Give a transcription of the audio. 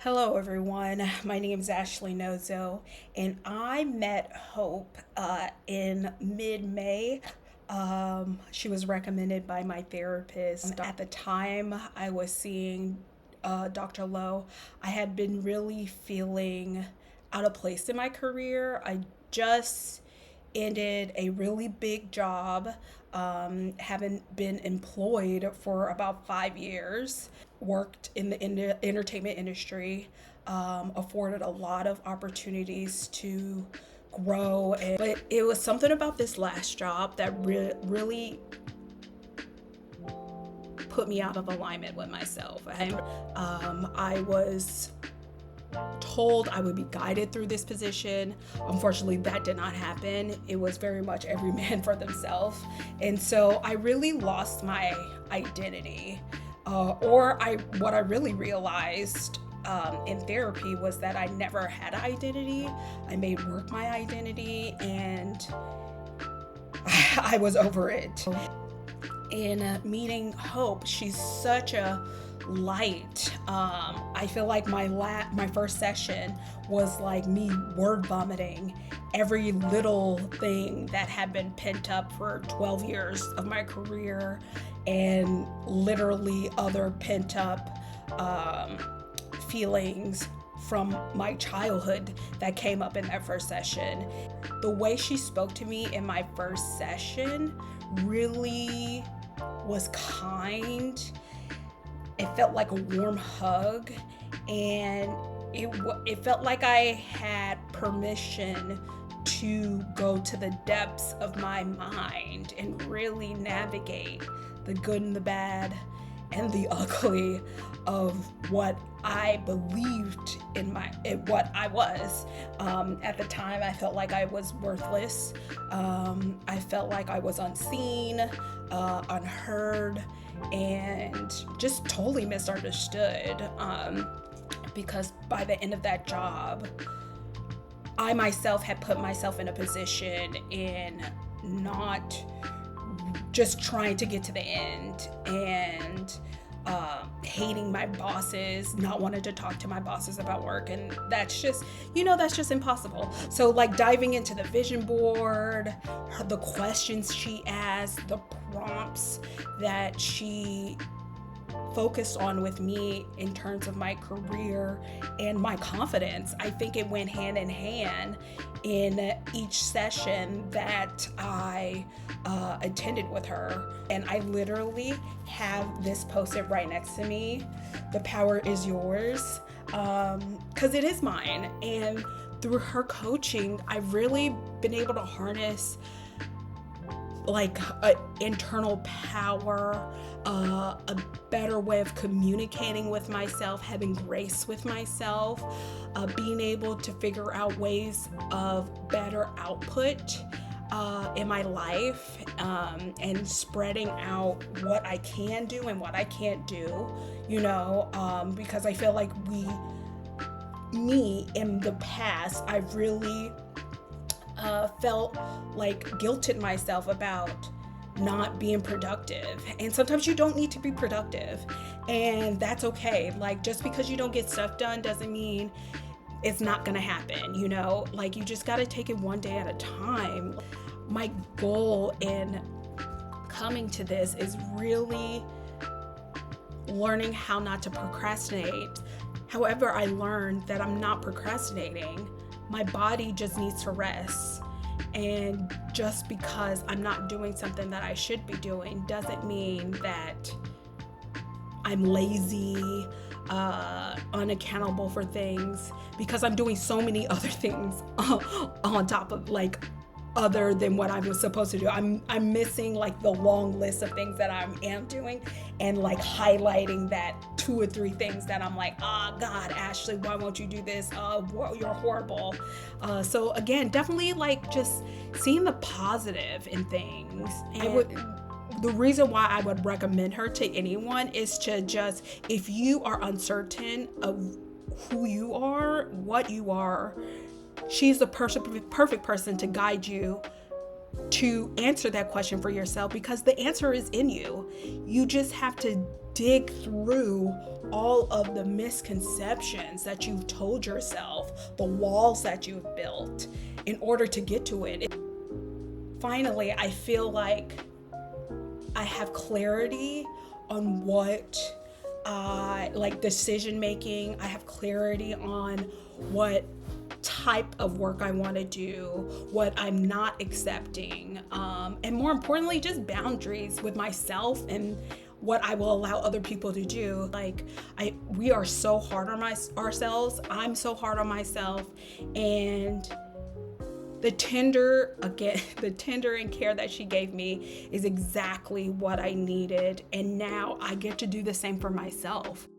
Hello, everyone. My name is Ashley Nozoe, and I met Hope in mid May. She was recommended by my therapist. At the time I was seeing Dr. Lowe, I had been really feeling out of place in my career. I just ended a really big job, haven't been employed for about 5 years, worked in the entertainment industry, afforded a lot of opportunities to grow. But it was something about this last job that really put me out of alignment with myself. I was told I would be guided through this position. Unfortunately, that did not happen. It was very much every man for themselves. And so I really lost my identity. What I really realized in therapy was that I never had an identity. I made work my identity, and I was over it. In meeting Hope, she's such a light. I feel like my first session was like me word vomiting every little thing that had been pent up for 12 years of my career, and literally other pent up feelings from my childhood that came up in that first session. The way she spoke to me in my first session really was kind. It felt like a warm hug, and it felt like I had permission to go to the depths of my mind and really navigate the good and the bad and the ugly of what I believed in what I was. At the time, I felt like I was worthless. I felt like I was unseen, unheard, and just totally misunderstood. Because by the end of that job, I myself had put myself in a position in not just trying to get to the end and hating my bosses, not wanting to talk to my bosses about work. And that's just impossible. So like diving into the vision board, the questions she asked, the prompts that she focused on with me in terms of my career and my confidence. I think it went hand in hand in each session that I attended with her. And I literally have this posted right next to me. The power is yours, because it is mine. And through her coaching, I've really been able to harness like an internal power, a better way of communicating with myself, having grace with myself, being able to figure out ways of better output in my life, and spreading out what I can do and what I can't do, because I feel like me in the past, I've really felt like guilted myself about not being productive. And sometimes you don't need to be productive, and that's okay. Like, just because you don't get stuff done doesn't mean it's not gonna happen, like you just gotta take it one day at a time. My goal in coming to this is really learning how not to procrastinate. However, I learned that I'm not procrastinating. My body just needs to rest. And just because I'm not doing something that I should be doing doesn't mean that I'm lazy, unaccountable for things, because I'm doing so many other things on top of other than what I was supposed to do. I'm missing like the long list of things that I am doing, and like highlighting that 2 or 3 things that I'm like, oh God, Ashley, why won't you do this? You're horrible. So again, definitely like just seeing the positive in things. And the reason why I would recommend her to anyone is to just, if you are uncertain of who you are, what you are, she's the perfect person to guide you to answer that question for yourself, because the answer is in you. You just have to dig through all of the misconceptions that you've told yourself, the walls that you've built in order to get to it. Finally, I feel like I have clarity on what like decision making. I have clarity on what type of work I want to do, what I'm not accepting, and more importantly, just boundaries with myself and what I will allow other people to do. Like we are so hard on ourselves. I'm so hard on myself, and the tender and care that she gave me is exactly what I needed. And now I get to do the same for myself.